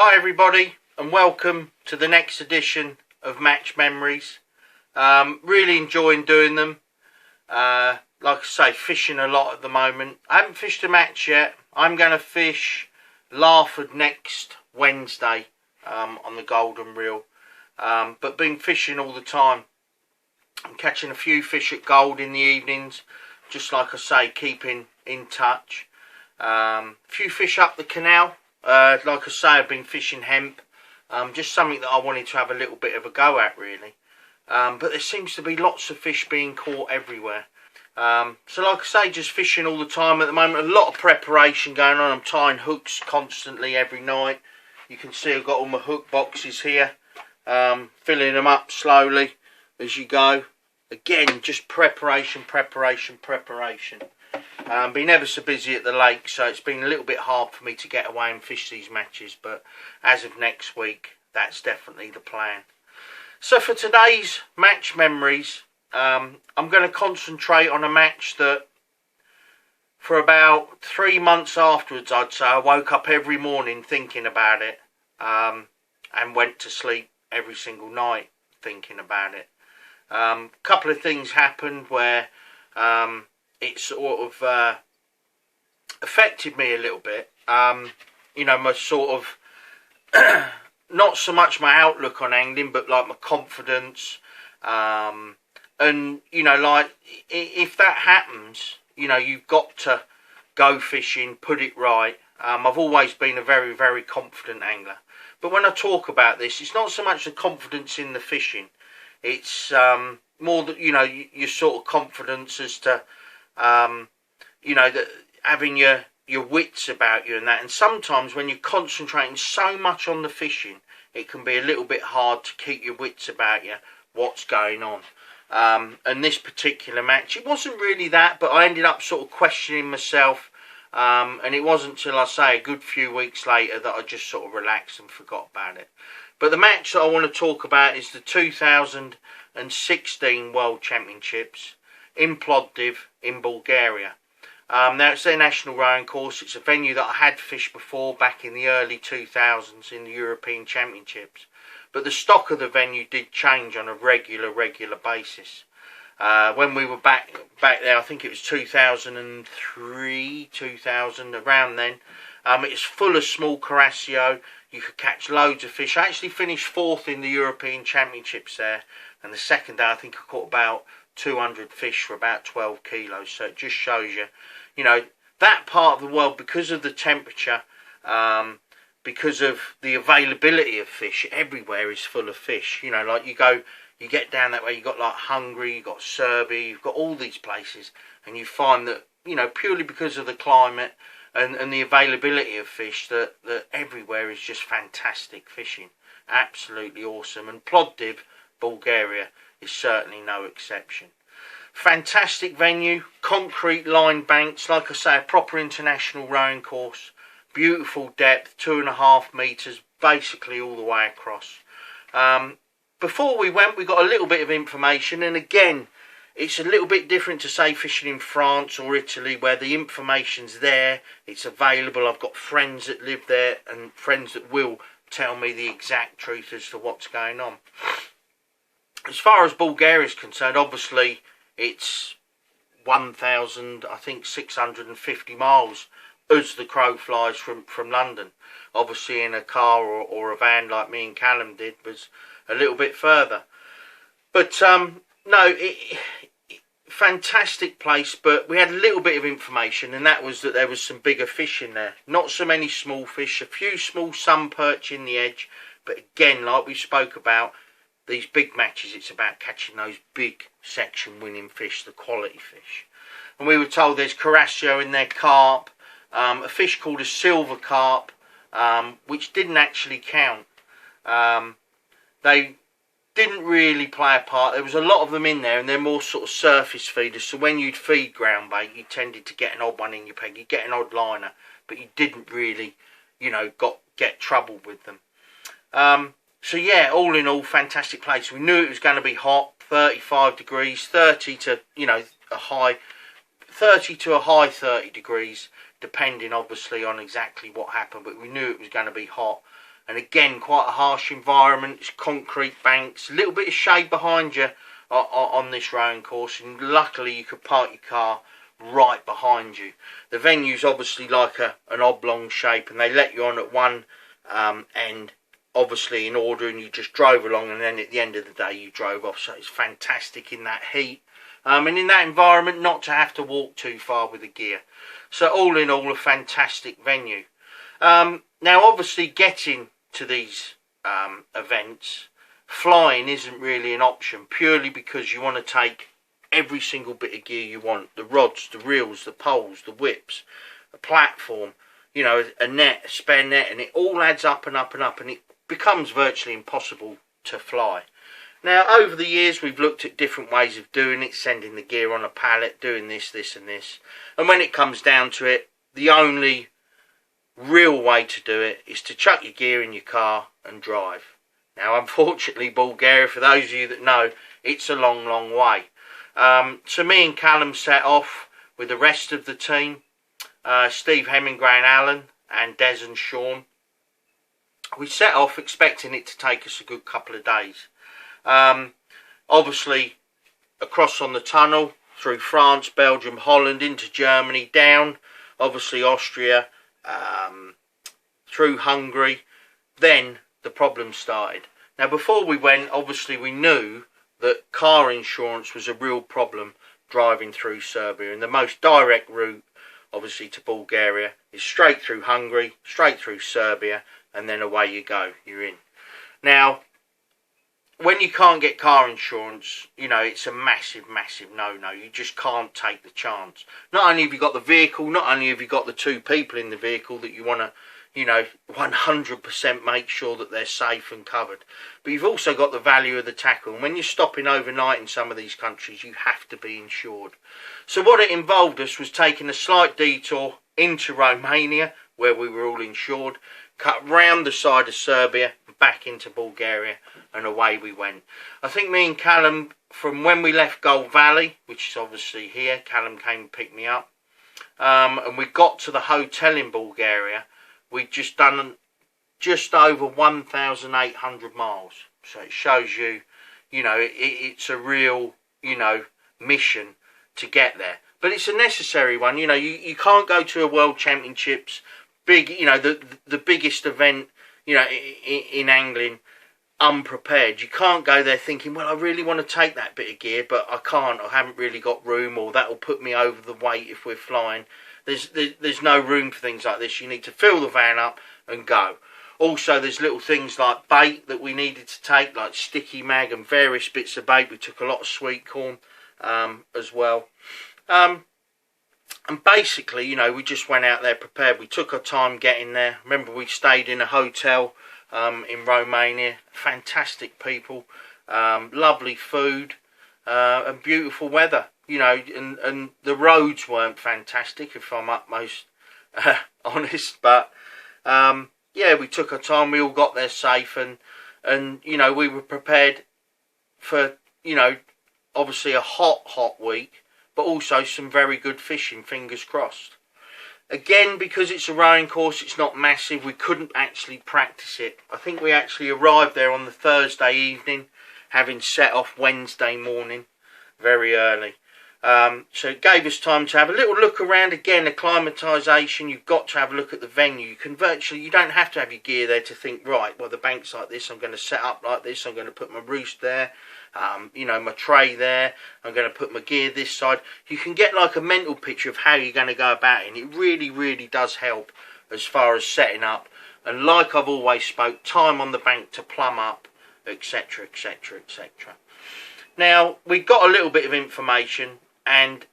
Hi everybody, and welcome to the next edition of Match Memories. Really enjoying doing them. Like I say, fishing a lot at the moment. I haven't fished a match yet. I'm going to fish Larford next Wednesday on the Golden Reel. But been fishing all the time. I'm catching a few fish at Gold in the evenings. Just like I say, keeping in touch. A few fish up the canal. Like I say, I've been fishing hemp. Just something that I wanted to have a little bit of a go at, really. But there seems to be lots of fish being caught everywhere. So like I say, just fishing all the time at the moment. A lot of preparation going on. I'm tying hooks constantly every night. You can see I've got all my hook boxes here. Filling them up slowly as you go. Again, just preparation. Been ever so busy at the lake, so it's been a little bit hard for me to get away and fish these matches, but as of next week, that's definitely the plan. So for today's match memories, I'm going to concentrate on a match that for about 3 months afterwards, I'd say, I woke up every morning thinking about it, and went to sleep every single night thinking about it. A couple of things happened where it sort of affected me a little bit. You know, my sort of not so much my outlook on angling, but like my confidence. And you know, like if that happens, you know, you've got to go fishing, put it right. I've always been a very, very confident angler. But when I talk about this, it's not so much the confidence in the fishing. It's more that, you know, your sort of confidence as to, you know, that having your wits about you and that. And sometimes when you're concentrating so much on the fishing, it can be a little bit hard to keep your wits about you, what's going on. And this particular match, it wasn't really that, but I ended up sort of questioning myself. And it wasn't till, I say, a good few weeks later that I just sort of relaxed and forgot about it. But the match that I want to talk about is the 2016 World Championships in Plovdiv in Bulgaria. Now it's their national rowing course. It's a venue that I had fished before back in the early 2000s in the European Championships. But the stock of the venue did change on a regular basis. When we were back there, I think it was 2003, 2000, around then. It was full of small carasio. You could catch loads of fish. I actually finished 4th in the European Championships there. And the second day, I think I caught about 200 fish for about 12 kilos. So it just shows you, you know, that part of the world, because of the temperature, because of the availability of fish, everywhere is full of fish. You know, like you get down that way, you've got like Hungary, you've got Serbia, you've got all these places, and you find that, you know, purely because of the climate and the availability of fish, that everywhere is just fantastic fishing. Absolutely awesome. And Plovdiv, Bulgaria, is certainly no exception. Fantastic venue, concrete line banks, like I say, a proper international rowing course, beautiful depth, 2.5 metres, basically all the way across. Before we went, we got a little bit of information, and again, it's a little bit different to, say, fishing in France or Italy, where the information's there, it's available. I've got friends that live there and friends that will tell me the exact truth as to what's going on. As far as Bulgaria is concerned, obviously it's 1,650 miles as the crow flies from London. Obviously in a car or a van like me and Callum did was a little bit further. But no, fantastic place, but we had a little bit of information, and that was that there was some bigger fish in there. Not so many small fish, a few small sun perch in the edge, but again, like we spoke about, these big matches, it's about catching those big section winning fish, the quality fish. And we were told there's carasio in there, carp, a fish called a silver carp, which didn't actually count. They didn't really play a part. There was a lot of them in there, and they're more sort of surface feeders. So when you'd feed ground bait, you tended to get an odd one in your peg. You'd get an odd liner, but you didn't really, you know, get troubled with them. So yeah, all in all, fantastic place. We knew it was going to be hot, 35 degrees, 30 to, you know, a high 30 to a high 30 degrees, depending obviously on exactly what happened. But we knew it was going to be hot. and again quite a harsh environment. It's concrete banks, a little bit of shade behind you on this rowing course, and luckily you could park your car right behind you. The venue's obviously like an oblong shape, and they let you on at one end, obviously in order, and you just drove along, and then at the end of the day you drove off. So it's fantastic in that heat, and in that environment not to have to walk too far with the gear. So all in all, a fantastic venue. Now obviously getting to these events, flying isn't really an option, purely because you want to take every single bit of gear you want: the rods, the reels, the poles, the whips, a platform, you know, a net, a spare net, and it all adds up and up and up, and it becomes virtually impossible to fly. Now over the years we've looked at different ways of doing it, sending the gear on a pallet, doing this, this and this, and when it comes down to it, the only real way to do it is to chuck your gear in your car and drive. Now unfortunately Bulgaria, for those of you that know, it's a long way. So me and Callum set off with the rest of the team, Steve Hemingway and Alan and Des and Sean. We set off expecting it to take us a good couple of days. Obviously across on the tunnel, through France, Belgium, Holland, into Germany, down obviously Austria, through Hungary. Then the problem started. Now before we went, obviously we knew that car insurance was a real problem driving through Serbia, and the most direct route obviously to Bulgaria is straight through Hungary, straight through Serbia, and then away you go, you're in. Now when you can't get car insurance, you know, it's a massive no-no. You just can't take the chance. Not only have you got the vehicle, not only have you got the two people in the vehicle that you want to, you know, 100% make sure that they're safe and covered, but you've also got the value of the tackle. And when you're stopping overnight in some of these countries, you have to be insured. So what it involved us was taking a slight detour into Romania, where we were all insured, cut round the side of Serbia, back into Bulgaria, and away we went. I think me and Callum, from when we left Gold Valley, which is obviously here, Callum came and picked me up, and we got to the hotel in Bulgaria, we'd just done just over 1,800 miles. So it shows you, you know, it's a real, you know, mission to get there. But it's a necessary one. You know, you can't go to a World Championships, big, you know, the biggest event, you know, in angling, unprepared. You can't go there thinking, well, I really want to take that bit of gear, but I can't, I haven't really got room, or that'll put me over the weight if we're flying. There's no room for things like this. You need to fill the van up and go. Also, there's little things like bait that we needed to take, like sticky mag and various bits of bait. We took a lot of sweet corn as well. And basically, you know, we just went out there prepared. We took our time getting there. Remember, we stayed in a hotel in Romania. Fantastic people, lovely food, and beautiful weather. You know, and the roads weren't fantastic, if I'm utmost honest. But yeah, we took our time. We all got there safe, and you know, we were prepared for, you know, obviously a hot week, but also some very good fishing, fingers crossed. Again, because it's a rowing course, it's not massive, we couldn't actually practice it. I think we actually arrived there on the Thursday evening, having set off Wednesday morning, very early. So it gave us time to have a little look around. Again, acclimatisation, you've got to have a look at the venue. You don't have to have your gear there to think, right, well, the bank's like this, I'm going to set up like this, I'm going to put my roost there, you know, my tray there, I'm going to put my gear this side. You can get like a mental picture of how you're going to go about it, and it really does help as far as setting up. And like I've always spoke, time on the bank to plumb up, etc, etc, etc. Now, we got a little bit of information, and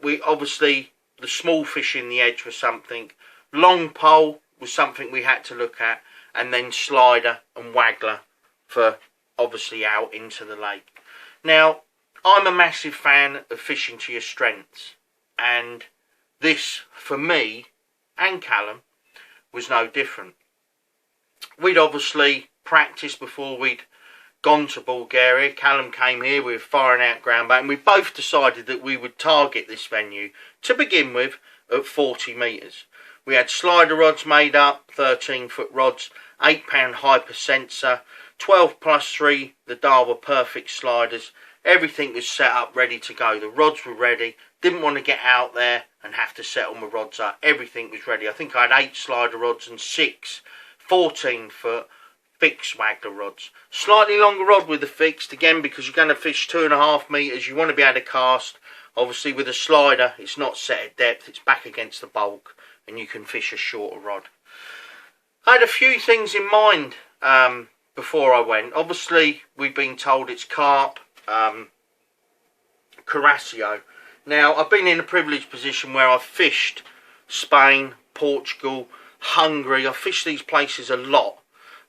we obviously, the small fish in the edge was something, long pole was something we had to look at, and then slider and waggler for obviously out into the lake. Now, I'm a massive fan of fishing to your strengths, and this, for me and Callum, was no different. We'd obviously practiced before we'd gone to Bulgaria. Callum came here with firing out ground bait, and we both decided that we would target this venue to begin with at 40 metres. We had slider rods made up, 13-foot rods, £8 hyper sensor, 12+3, the Darwin Perfect sliders. Everything was set up, ready to go. The rods were ready. Didn't want to get out there and have to set all my rods up. Everything was ready. I think I had 8 slider rods and 6 14-foot fixed waggler rods. Slightly longer rod with the fixed, again, because you're going to fish 2.5 metres. You want to be able to cast. Obviously, with a slider, it's not set at depth. It's back against the bulk, and you can fish a shorter rod. I had a few things in mind before I went. Obviously, we've been told it's carp, Carasio. Now, I've been in a privileged position where I've fished Spain, Portugal, Hungary. I've fished these places a lot.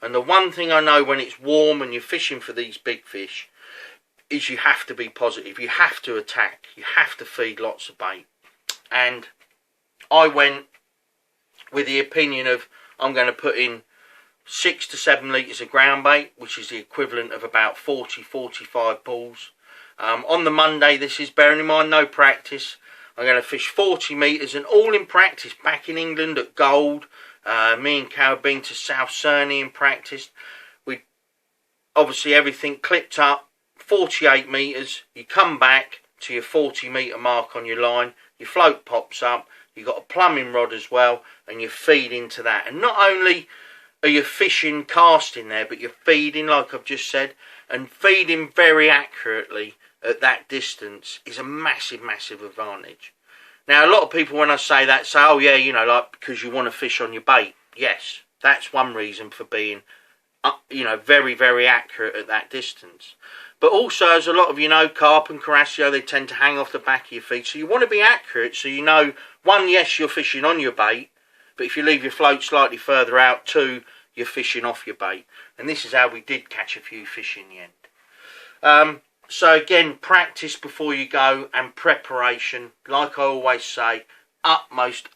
And the one thing I know when it's warm and you're fishing for these big fish is you have to be positive. You have to attack. You have to feed lots of bait. And I went with the opinion of I'm going to put in 6 to 7 litres of ground bait, which is the equivalent of about 40-45 balls. On the Monday, this is, bearing in mind, no practice. I'm going to fish 40 metres, and all in practice back in England at Gold. Me and Cal have been to South Cerney and practiced. We obviously everything clipped up, 48 metres. You come back to your 40 metre mark on your line. Your float pops up. You've got a plumbing rod as well, and you feed into that. And not only are you fishing, casting there, but you're feeding, like I've just said, and feeding very accurately at that distance is a massive, massive advantage. Now, a lot of people, when I say that, say, oh yeah, you know, like, because you want to fish on your bait. Yes, that's one reason for being, you know, very, very accurate at that distance. But also, as a lot of you know, carp and Carasio, they tend to hang off the back of your feet. So you want to be accurate, so you know, one, yes, you're fishing on your bait, but if you leave your float slightly further out, 2, you're fishing off your bait. And this is how we did catch a few fish in the end. So again, practice before you go, and preparation, like I always say, utmost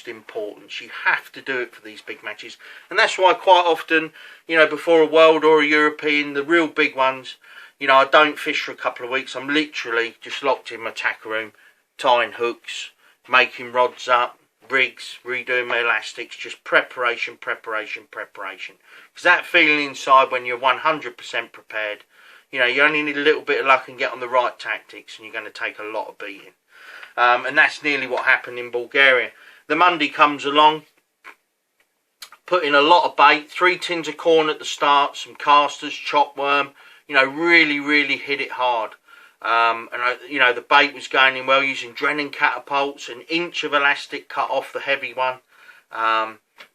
importance. You have to do it for these big matches. And that's why quite often, you know, before a World or a European, the real big ones, you know, I don't fish for a couple of weeks. I'm literally just locked in my tackle room, tying hooks, making rods up, rigs, redoing my elastics, just preparation. Because that feeling inside when you're 100% prepared, you know, you only need a little bit of luck and get on the right tactics, and you're going to take a lot of beating. And that's nearly what happened in Bulgaria. The Monday comes along, put in a lot of bait, 3 tins of corn at the start, some casters, chop worm, you know, really hit it hard. You know, the bait was going in well, using Drennan catapults, an inch of elastic cut off the heavy one,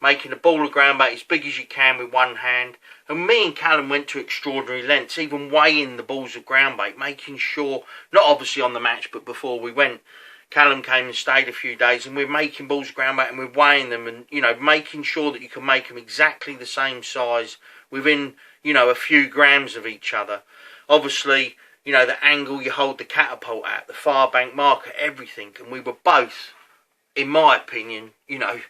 making a ball of ground bait as big as you can with one hand. And me and Callum went to extraordinary lengths, even weighing the balls of ground bait, making sure, not obviously on the match, but before we went, Callum came and stayed a few days, and we're making balls of ground bait and we're weighing them, and, you know, making sure that you can make them exactly the same size within, you know, a few grams of each other. Obviously, you know, the angle you hold the catapult at, the far bank marker, everything. And we were both, in my opinion, you know,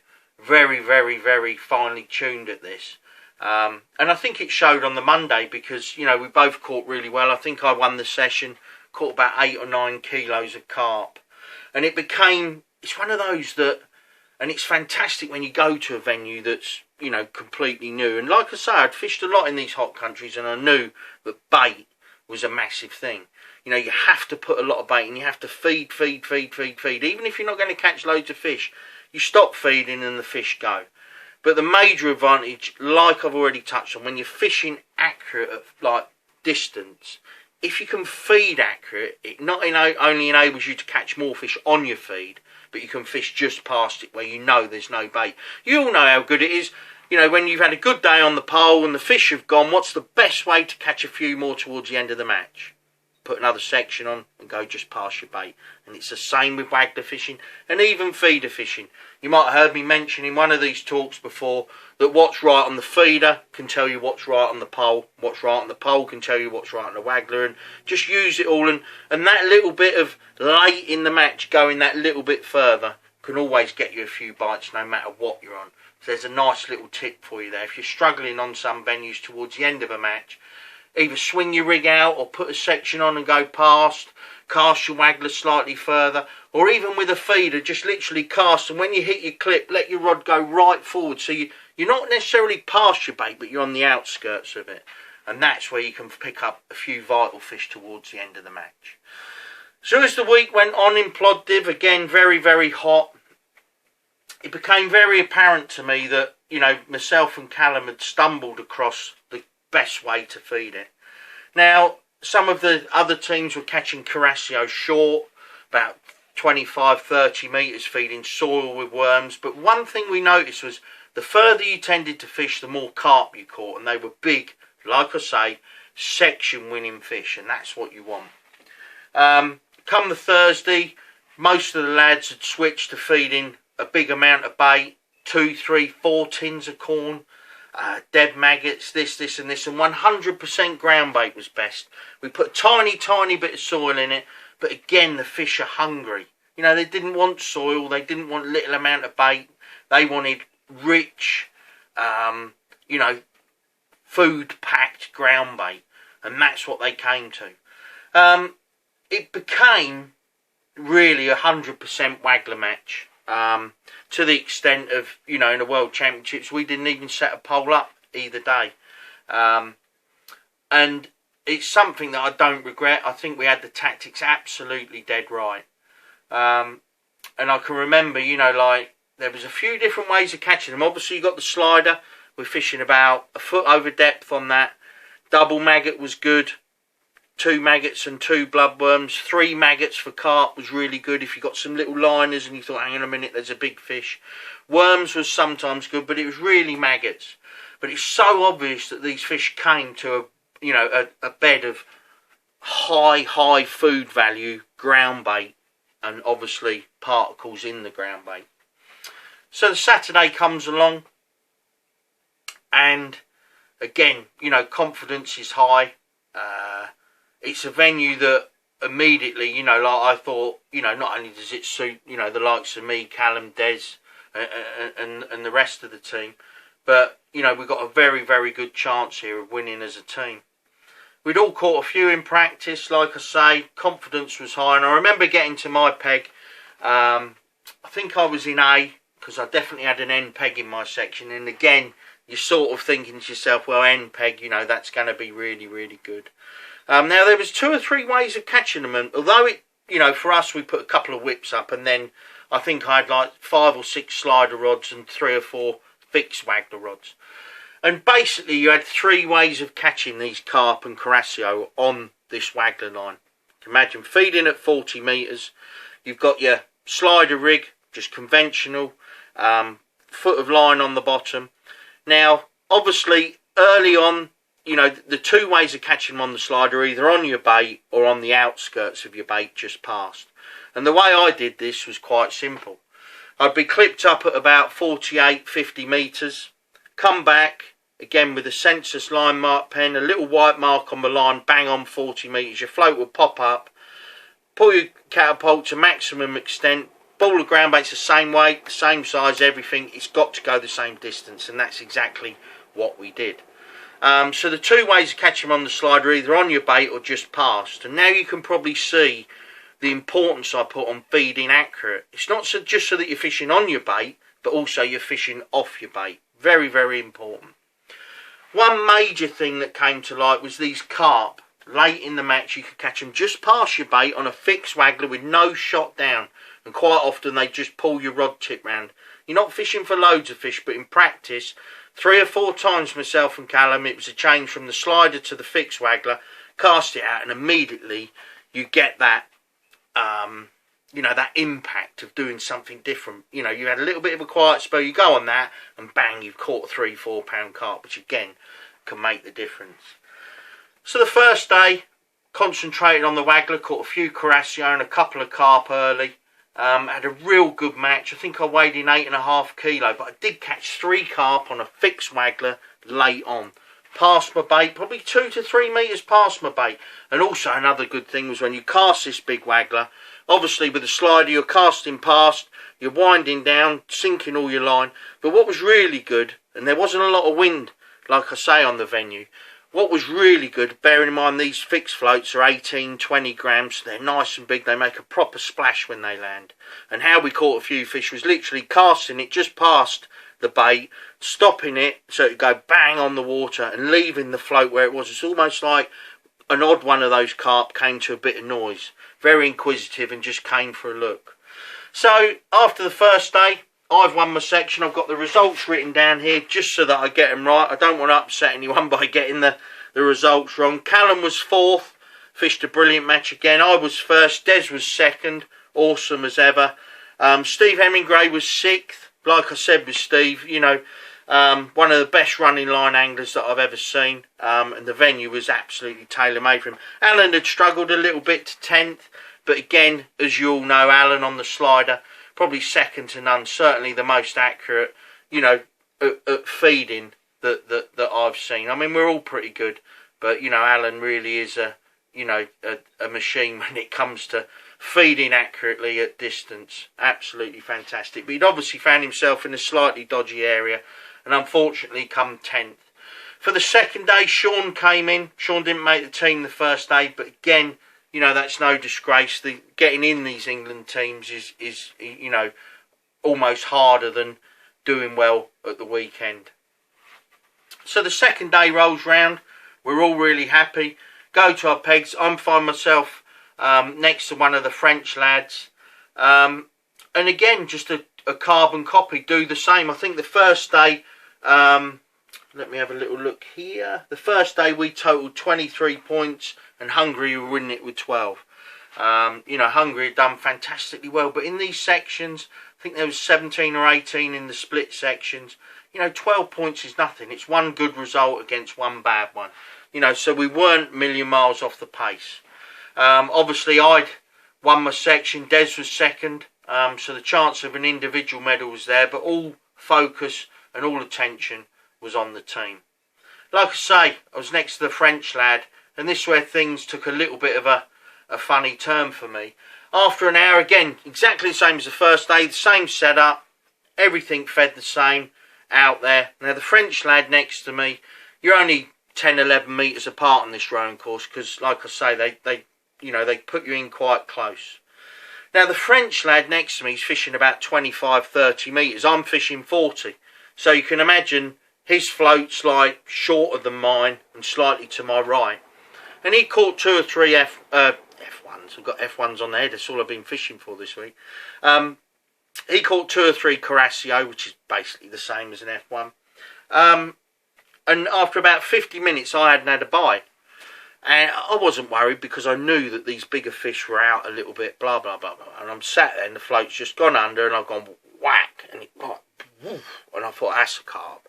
very finely tuned at this. And I think it showed on the Monday because, you know, we both caught really well. I think I won the session, caught about 8 or 9 kilos of carp. And it became, it's one of those that, and it's fantastic when you go to a venue that's, you know, completely new. And like I say, I'd fished a lot in these hot countries, and I knew that bait was a massive thing. You know, you have to put a lot of bait, and you have to feed. Even if you're not going to catch loads of fish, you stop feeding and the fish go. But the major advantage, like I've already touched on, when you're fishing accurate at like distance, if you can feed accurate, it not only enables you to catch more fish on your feed, but you can fish just past it where you know there's no bait. You all know how good it is. You know, when you've had a good day on the pole and the fish have gone, what's the best way to catch a few more towards the end of the match? Put another section on and go just past your bait. And it's the same with waggler fishing and even feeder fishing. You might have heard me mention in one of these talks before that what's right on the feeder can tell you what's right on the pole. What's right on the pole can tell you what's right on the waggler. And just use it all. And that little bit of late in the match going that little bit further can always get you a few bites no matter what you're on. So there's a nice little tip for you there. If you're struggling on some venues towards the end of a match, either swing your rig out or put a section on and go past, cast your waggler slightly further, or even with a feeder, just literally cast, and when you hit your clip, let your rod go right forward, so you're not necessarily past your bait, but you're on the outskirts of it, and that's where you can pick up a few vital fish towards the end of the match. So as the week went on in Plovdiv, again very, very hot, it became very apparent to me that, you know, myself and Callum had stumbled across the best way to feed it. Now, some of the other teams were catching Carasio short, about 25-30 metres, feeding soil with worms, but one thing we noticed was the further you tended to fish, the more carp you caught, and they were big, like I say, section winning fish, and that's what you want. Come the Thursday, most of the lads had switched to feeding a big amount of bait, 2, 3, 4 tins of corn, dead maggots, this and this, and 100% ground bait was best. We put a tiny bit of soil in it, but again, the fish are hungry. You know, they didn't want soil, they didn't want little amount of bait, they wanted rich, you know, food-packed ground bait, and that's what they came to. It became really 100% waggler match. To the extent of, you know, in the World Championships, we didn't even set a pole up either day. And it's something that I don't regret. I think we had the tactics absolutely dead right. And I can remember, you know, like, there was a few different ways of catching them. Obviously, you got the slider. We're fishing about a foot over depth on that. Double maggot was good. 2 maggots and 2 bloodworms. 3 maggots for carp was really good if you got some little liners and you thought, hang on a minute, there's a big fish. Worms was sometimes good, but it was really maggots. But it's so obvious that these fish came to a bed of high food value ground bait, and obviously particles in the ground bait. So the Saturday comes along, and again, you know, confidence is high. It's a venue that immediately, you know, like I thought, you know, not only does it suit, you know, the likes of me, Callum, Des, and the rest of the team, but, you know, we've got a very, very good chance here of winning as a team. We'd all caught a few in practice, like I say, confidence was high, and I remember getting to my peg, I think I was in A, because I definitely had an N peg in my section, and again, you're sort of thinking to yourself, well, N peg, you know, that's going to be really, really good. Now, there was 2 or 3 ways of catching them, and although it, you know, for us, we put a couple of whips up, and then I think I had like 5 or 6 slider rods and 3 or 4 fixed waggler rods. And basically, you had 3 ways of catching these carp and Carasio on this waggler line. You can imagine feeding at 40 metres. You've got your slider rig, just conventional, foot of line on the bottom. Now, obviously, early on, you know, the 2 ways of catching them on the slider are either on your bait or on the outskirts of your bait just past. And the way I did this was quite simple. I'd be clipped up at about 48, 50 metres, come back, again with a census line mark pen, a little white mark on the line, bang on 40 metres, your float would pop up, pull your catapult to maximum extent, ball of ground bait's the same weight, same size, everything, it's got to go the same distance, and that's exactly what we did. So the 2 ways of catching them on the slider are either on your bait or just past. And now you can probably see the importance I put on feeding accurate. It's not just so that you're fishing on your bait, but also you're fishing off your bait. Very, very important. One major thing that came to light was these carp. Late in the match, you could catch them just past your bait on a fixed waggler with no shot down. And quite often they just pull your rod tip round. You're not fishing for loads of fish, but in practice, 3 or 4 times myself and Callum, it was a change from the slider to the fixed waggler, cast it out, and immediately you get that, you know, that impact of doing something different. You know, you had a little bit of a quiet spell, you go on that, and bang, you've caught a 3-4 pound carp, which again, can make the difference. So the first day, concentrated on the waggler, caught a few Carasio and a couple of carp early. Had a real good match. I think I weighed in 8.5 kilo, but I did catch 3 carp on a fixed waggler late on. Past my bait, probably 2 to 3 metres past my bait. And also another good thing was when you cast this big waggler, obviously with the slider you're casting past, you're winding down, sinking all your line. But what was really good, and there wasn't a lot of wind, like I say, on the venue, what was really good, bearing in mind these fixed floats are 18, 20 grams, so they're nice and big, they make a proper splash when they land. And how we caught a few fish was literally casting it just past the bait, stopping it so it would go bang on the water and leaving the float where it was. It's almost like an odd one of those carp came to a bit of noise, very inquisitive and just came for a look. So after the first day, I've won my section. I've got the results written down here just so that I get them right. I don't want to upset anyone by getting the results wrong. Callum was fourth, fished a brilliant match again. I was first, Des was second, awesome as ever. Steve Hemingway was sixth. Like I said with Steve, you know, one of the best running line anglers that I've ever seen. And the venue was absolutely tailor-made for him. Alan had struggled a little bit to 10th. But again, as you all know, Alan on the slider, probably second to none, certainly the most accurate, you know, at feeding that I've seen. I mean, we're all pretty good, but, you know, Alan really is a machine when it comes to feeding accurately at distance. Absolutely fantastic. But he'd obviously found himself in a slightly dodgy area and unfortunately come 10th. For the second day, Sean came in. Sean didn't make the team the first day, but again, you know, that's no disgrace. Getting in these England teams is you know, almost harder than doing well at the weekend. So the second day rolls round. We're all really happy. Go to our pegs. I'm find myself next to one of the French lads. And again, just a carbon copy. Do the same. I think the first day, let me have a little look here. The first day we totaled 23 points. And Hungary were winning it with 12. You know, Hungary had done fantastically well. But in these sections, I think there was 17 or 18 in the split sections. You know, 12 points is nothing. It's one good result against one bad one. You know, so we weren't a million miles off the pace. Obviously, I'd won my section. Des was second. So the chance of an individual medal was there. But all focus and all attention was on the team. Like I say, I was next to the French lad. And this is where things took a little bit of a funny turn for me. After an hour, again, exactly the same as the first day, the same setup, everything fed the same out there. Now, the French lad next to me, you're only 10, 11 metres apart on this rowing course because, like I say, they put you in quite close. Now, the French lad next to me is fishing about 25, 30 metres. I'm fishing 40. So you can imagine his float's like shorter than mine and slightly to my right. And he caught 2 or 3 F1s. I've got F1s on the head. That's all I've been fishing for this week. He caught 2 or 3 Carasio, which is basically the same as an F1. And after about 50 minutes, I hadn't had a bite. And I wasn't worried because I knew that these bigger fish were out a little bit, blah, blah, blah, blah. And I'm sat there and the float's just gone under and I've gone whack. And it got woof. And I thought, that's a carp.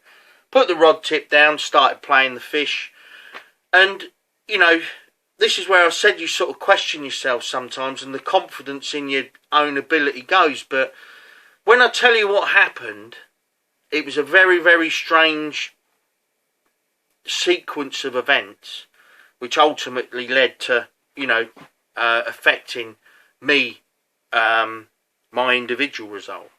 Put the rod tip down, started playing the fish. And you know, this is where I said you sort of question yourself sometimes and the confidence in your own ability goes. But when I tell you what happened, it was a very, very strange sequence of events which ultimately led to, you know, affecting me, my individual result.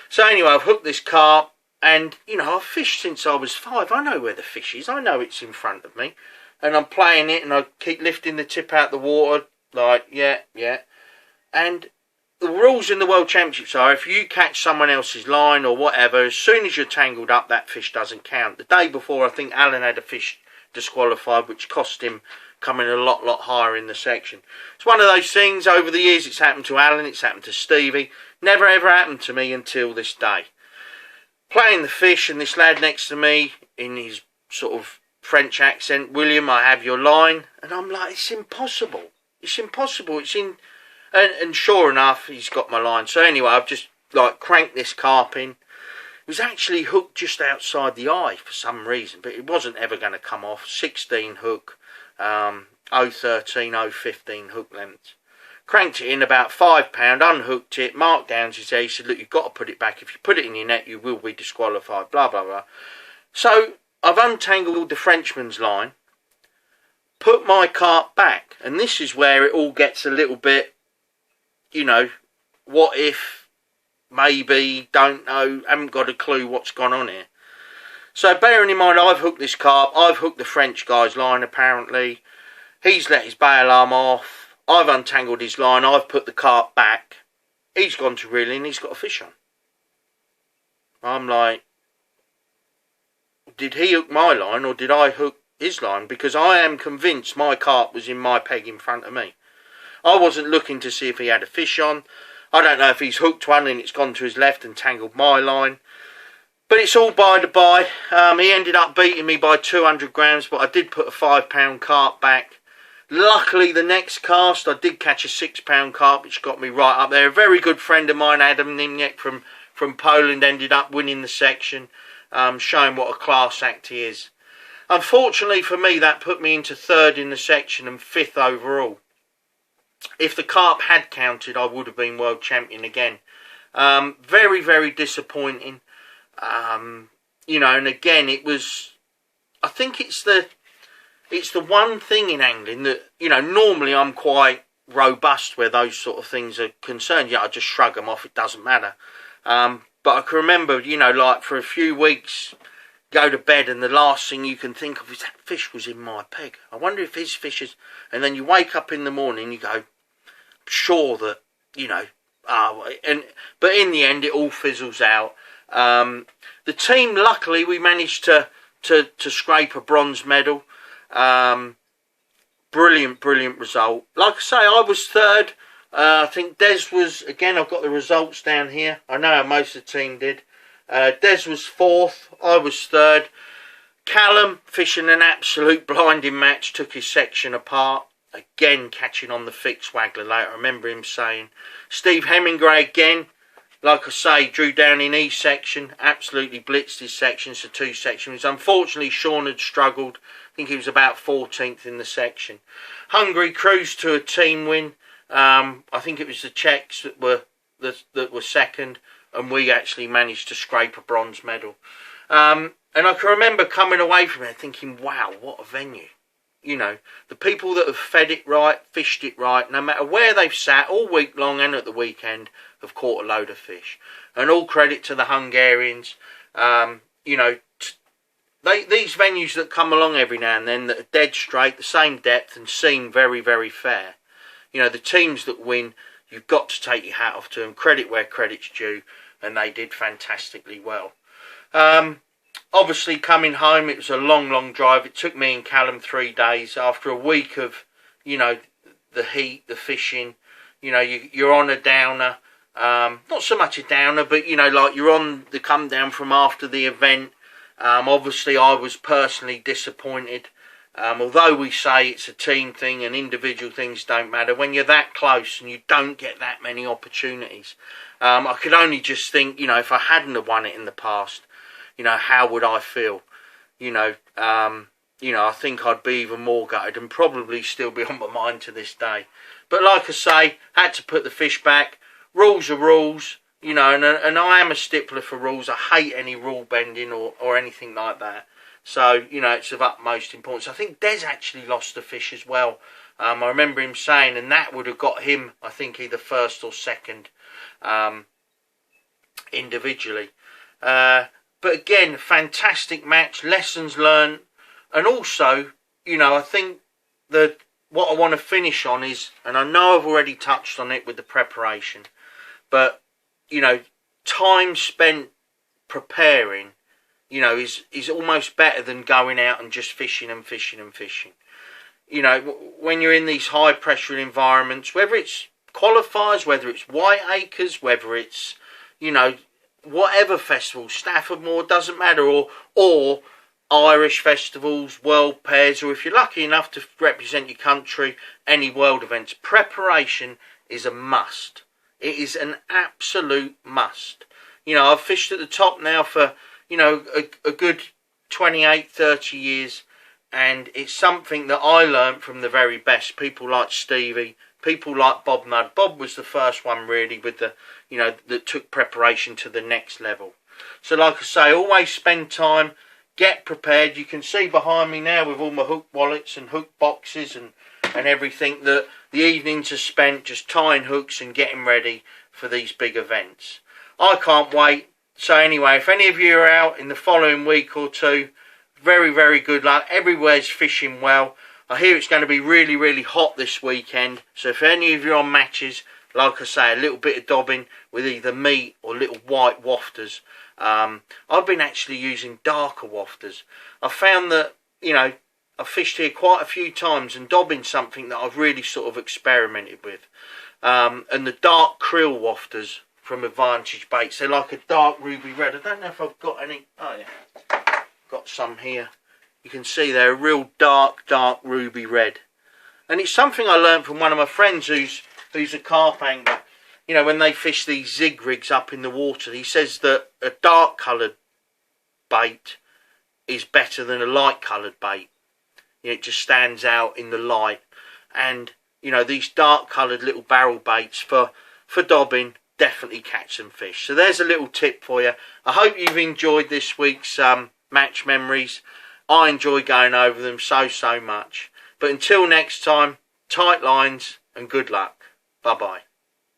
So anyway, I've hooked this carp and, you know, I've fished since I was 5. I know where the fish is. I know it's in front of me. And I'm playing it and I keep lifting the tip out of the water, like, yeah. And the rules in the World Championships are if you catch someone else's line or whatever, as soon as you're tangled up, that fish doesn't count. The day before, I think Alan had a fish disqualified, which cost him coming a lot higher in the section. It's one of those things, over the years, it's happened to Alan, it's happened to Stevie. Never ever happened to me until this day. Playing the fish and this lad next to me in his sort of French accent, William, I have your line. And I'm like, it's impossible. It's impossible. It's in... And sure enough, he's got my line. So anyway, I've just like cranked this carp in. It was actually hooked just outside the eye for some reason, but it wasn't ever going to come off. 16 hook, 013, 015 hook length. Cranked it in about £5, unhooked it, Mark Downs his head. He said, look, you've got to put it back. If you put it in your net, you will be disqualified, blah, blah, blah. So I've untangled the Frenchman's line, put my carp back, and this is where it all gets a little bit, you know, what if, maybe, don't know, haven't got a clue what's gone on here. So bearing in mind I've hooked this carp, I've hooked the French guy's line apparently, he's let his bail arm off, I've untangled his line, I've put the carp back, he's gone to reel in, he's got a fish on. I'm like, did he hook my line or did I hook his line? Because I am convinced my carp was in my peg in front of me. I wasn't looking to see if he had a fish on. I don't know if he's hooked one and it's gone to his left and tangled my line. But it's all by the by. He ended up beating me by 200 grams, but I did put a £5 carp back. Luckily, the next cast, I did catch a £6 carp, which got me right up there. A very good friend of mine, Adam Nimniak from Poland, ended up winning the section, showing what a class act he is. Unfortunately for me, that put me into 3rd in the section and 5th overall. If the carp had counted, I would have been world champion again. Very, very disappointing. You know, and again, it was, I think it's the one thing in angling that, you know, normally I'm quite robust where those sort of things are concerned. Yeah, I just shrug them off, it doesn't matter. But I can remember, you know, like for a few weeks, go to bed and the last thing you can think of is that fish was in my peg. I wonder if his fish is, and then you wake up in the morning and you go, sure that, you know, but in the end it all fizzles out. The team, luckily, we managed to scrape a bronze medal. Brilliant result. Like I say, I was 3rd. I think Des was, again, I've got the results down here. I know how most of the team did. Des was 4th. I was 3rd. Callum, fishing an absolute blinding match, took his section apart. Again, catching on the fixed waggler late. I remember him saying. Steve Hemingway, again, like I say, drew down in his section, absolutely blitzed his sections to 2 sections. Unfortunately, Sean had struggled. I think he was about 14th in the section. Hungary cruised to a team win. I think it was the Czechs that were 2nd, and we actually managed to scrape a bronze medal. And I can remember coming away from it thinking, wow, what a venue. You know, the people that have fed it right, fished it right, no matter where they've sat all week long and at the weekend, have caught a load of fish. And all credit to the Hungarians. You know, these venues that come along every now and then that are dead straight, the same depth and seem very, very fair. You know, the teams that win, you've got to take your hat off to them. Credit where credit's due. And they did fantastically well. Obviously, coming home, it was a long drive. It took me and Callum 3 days after a week of, you know, the heat, the fishing. You know, you're on a downer. Not so much a downer, but, you know, like you're on the come down from after the event. Obviously, I was personally disappointed. Although we say it's a team thing and individual things don't matter, when you're that close and you don't get that many opportunities, I could only just think, you know, if I hadn't have won it in the past, you know, how would I feel? You know, I think I'd be even more gutted and probably still be on my mind to this day. But like I say, had to put the fish back. Rules are rules, you know, and I am a stickler for rules. I hate any rule bending or anything like that. So, you know, it's of utmost importance. I think Des actually lost the fish as well. I remember him saying, and that would have got him, I think, either 1st or 2nd individually. But again, fantastic match, lessons learned. And also, you know, I think that what I want to finish on is, and I know I've already touched on it with the preparation, but, you know, time spent preparing, you know, is almost better than going out and just fishing. You know, when you're in these high pressure environments, whether it's qualifiers, whether it's Whiteacres, whether it's, you know, whatever festival, Stafford Moor, doesn't matter, or Irish festivals, world pairs, or if you're lucky enough to represent your country, any world events, preparation is a must. It is an absolute must. You know, I've fished at the top now for, you know, a good 28, 30 years, and it's something that I learned from the very best. People like Stevie, people like Bob Mudd. Bob was the first one really with the, you know, that took preparation to the next level. So like I say, always spend time, get prepared. You can see behind me now with all my hook wallets and hook boxes and everything that the evenings are spent just tying hooks and getting ready for these big events. I can't wait. So anyway, if any of you are out in the following week or two, very, very good luck. Everywhere's fishing well. I hear it's going to be really, really hot this weekend. So if any of you are on matches, like I say, a little bit of dobbing with either meat or little white wafters. I've been actually using darker wafters. I found that, you know, I've fished here quite a few times, and dobbing something that I've really sort of experimented with. And the dark krill wafters from Advantage Baits, they're like a dark ruby red. I don't know if I've got any. Oh yeah, got some here. You can see they're a real dark ruby red. And it's something I learned from one of my friends who's a carp angler. You know, when they fish these zig rigs up in the water, he says that a dark coloured bait is better than a light coloured bait. You know, it just stands out in the light. And, you know, these dark coloured little barrel baits for dobbing definitely catch some fish. So there's a little tip for you. I hope you've enjoyed this week's match memories. I enjoy going over them so much. But until next time, tight lines and good luck. Bye bye.